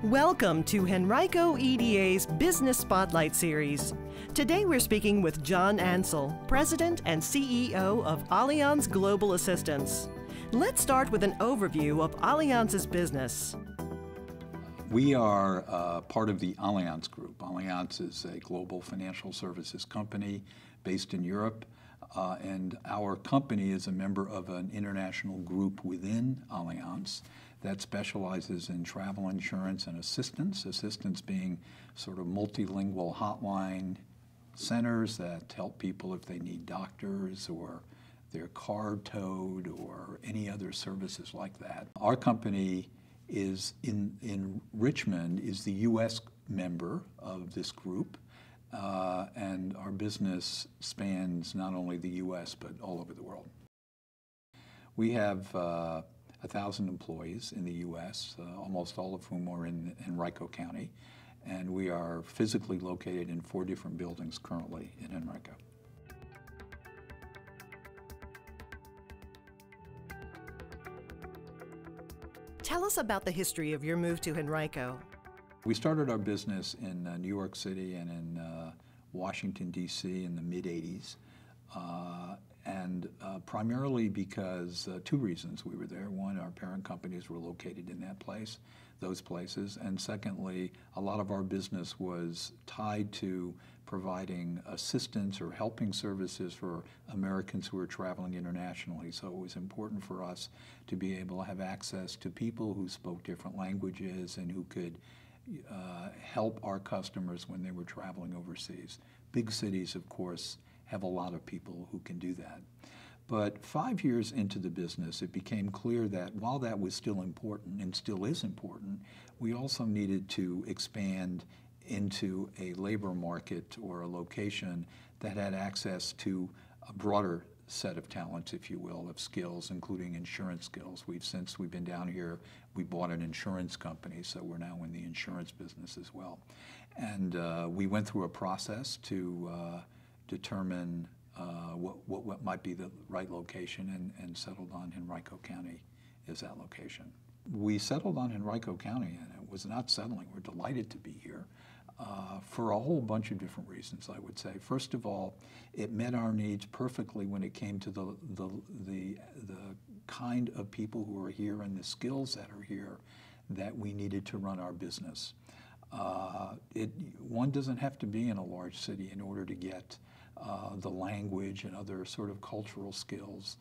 Welcome to Henrico EDA's Business Spotlight Series. Today we're speaking with Jon Ansell, President and CEO of Allianz Global Assistance. Let's start with an overview of Allianz's business. We are part of the Allianz Group. Allianz is a global financial services company based in Europe, and our company is a member of an international group within Allianz that specializes in travel insurance and assistance being sort of multilingual hotline centers that help people if they need doctors or their car towed or any other services like that. Our company is in Richmond, is the U.S. member of this group, and our business spans not only the U.S. but all over the world. We have 1,000 employees in the U.S., almost all of whom are in Henrico County, and we are physically located in 4 different buildings currently in Henrico. Tell us about the history of your move to Henrico. We started our business in New York City and in Washington, D.C. in the mid-'80s, and primarily because 2 reasons we were there. One, our parent companies were located in those places, and secondly, a lot of our business was tied to providing assistance or helping services for Americans who are traveling internationally. So it was important for us to be able to have access to people who spoke different languages and who could help our customers when they were traveling overseas. Big cities, of course, have a lot of people who can do that. But 5 years into the business, it became clear that while that was still important and still is important, we also needed to expand into a labor market or a location that had access to a broader set of talents, if you will, of skills, including insurance skills. Since we've been down here, we bought an insurance company, so we're now in the insurance business as well. And we went through a process to determine what might be the right location and settled on Henrico County as that location. We settled on Henrico County, and it was not settling. We're delighted to be here for a whole bunch of different reasons, I would say. First of all, it met our needs perfectly when it came to the kind of people who are here and the skills that are here that we needed to run our business. One doesn't have to be in a large city in order to get the language and other sort of cultural skills,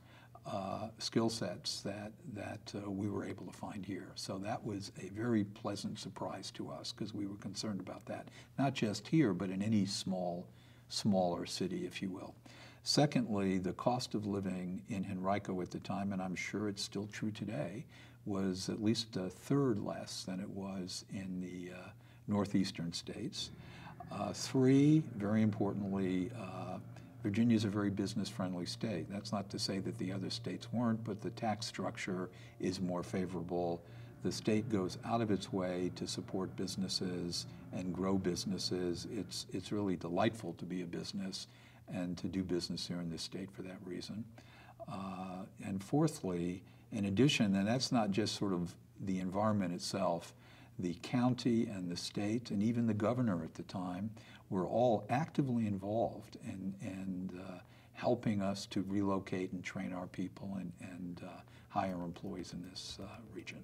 skill sets that we were able to find here. So that was a very pleasant surprise to us because we were concerned about that, not just here, but in any smaller city, if you will. Secondly, the cost of living in Henrico at the time, and I'm sure it's still true today, was at least a third less than it was in the northeastern states. 3, very importantly, Virginia is a very business-friendly state. That's not to say that the other states weren't, but the tax structure is more favorable. The state goes out of its way to support businesses and grow businesses. It's really delightful to be a business and to do business here in this state for that reason. And fourthly, in addition, and that's not just sort of the environment itself, the county and the state and even the governor at the time were all actively involved in helping us to relocate and train our people and hire employees in this region.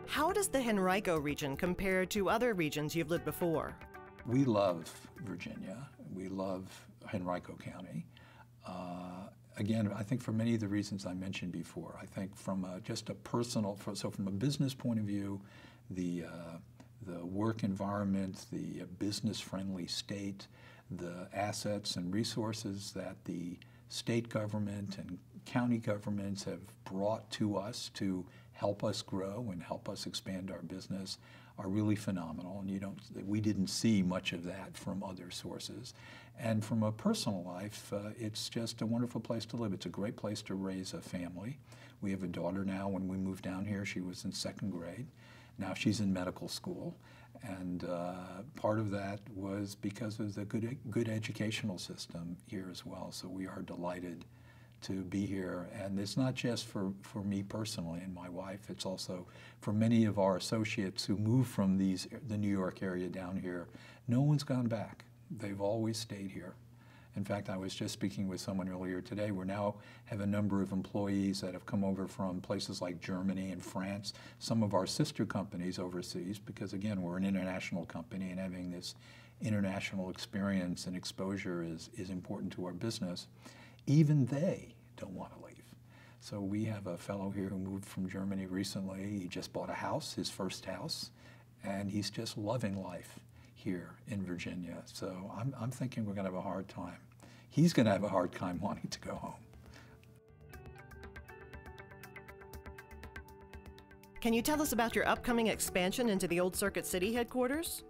How does the Henrico region compare to other regions you've lived before? We love Virginia. We love Henrico County. Again, I think for many of the reasons I mentioned before. I think from just a personal, so from a business point of view, the work environment, the business-friendly state, the assets and resources that the state government and county governments have brought to us to help us grow and help us expand our business are really phenomenal, and we didn't see much of that from other sources. And from a personal life, it's just a wonderful place to live. It's a great place to raise a family. We have a daughter now. When we moved down here, she was in 2nd grade. Now she's in medical school, and part of that was because of the good educational system here as well. So we are delighted to be here. And it's not just for me personally and my wife, it's also for many of our associates who moved from the New York area down here. No one's gone back. They've always stayed here. In fact, I was just speaking with someone earlier today. We now have a number of employees that have come over from places like Germany and France, some of our sister companies overseas, because again, we're an international company, and having this international experience and exposure is important to our business. Even they don't want to leave. So we have a fellow here who moved from Germany recently. He just bought a house, his first house, and he's just loving life here in Virginia. So I'm thinking we're going to have a hard time. He's going to have a hard time wanting to go home. Can you tell us about your upcoming expansion into the Old Circuit City headquarters?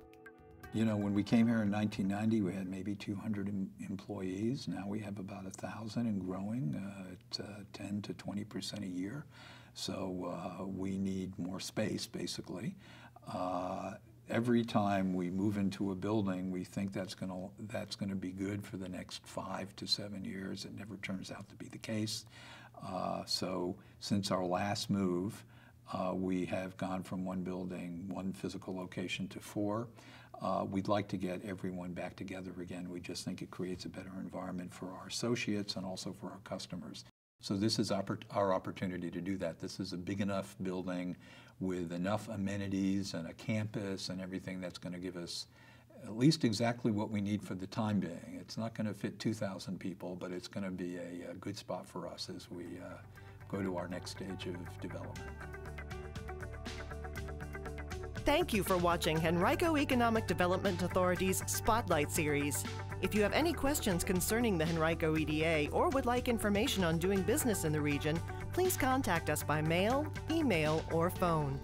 You know, when we came here in 1990, we had maybe 200 employees. Now we have about 1,000 and growing at 10 to 20% a year. So we need more space, basically. Every time we move into a building, we think that's going to be good for the next 5 to 7 years. It never turns out to be the case. So since our last move, we have gone from one building, one physical location, to 4. We'd like to get everyone back together again. We just think it creates a better environment for our associates and also for our customers. So this is our opportunity to do that. This is a big enough building with enough amenities and a campus and everything that's going to give us at least exactly what we need for the time being. It's not going to fit 2,000 people, but it's going to be a good spot for us as we go to our next stage of development. Thank you for watching Henrico Economic Development Authority's Spotlight Series. If you have any questions concerning the Henrico EDA or would like information on doing business in the region, please contact us by mail, email, or phone.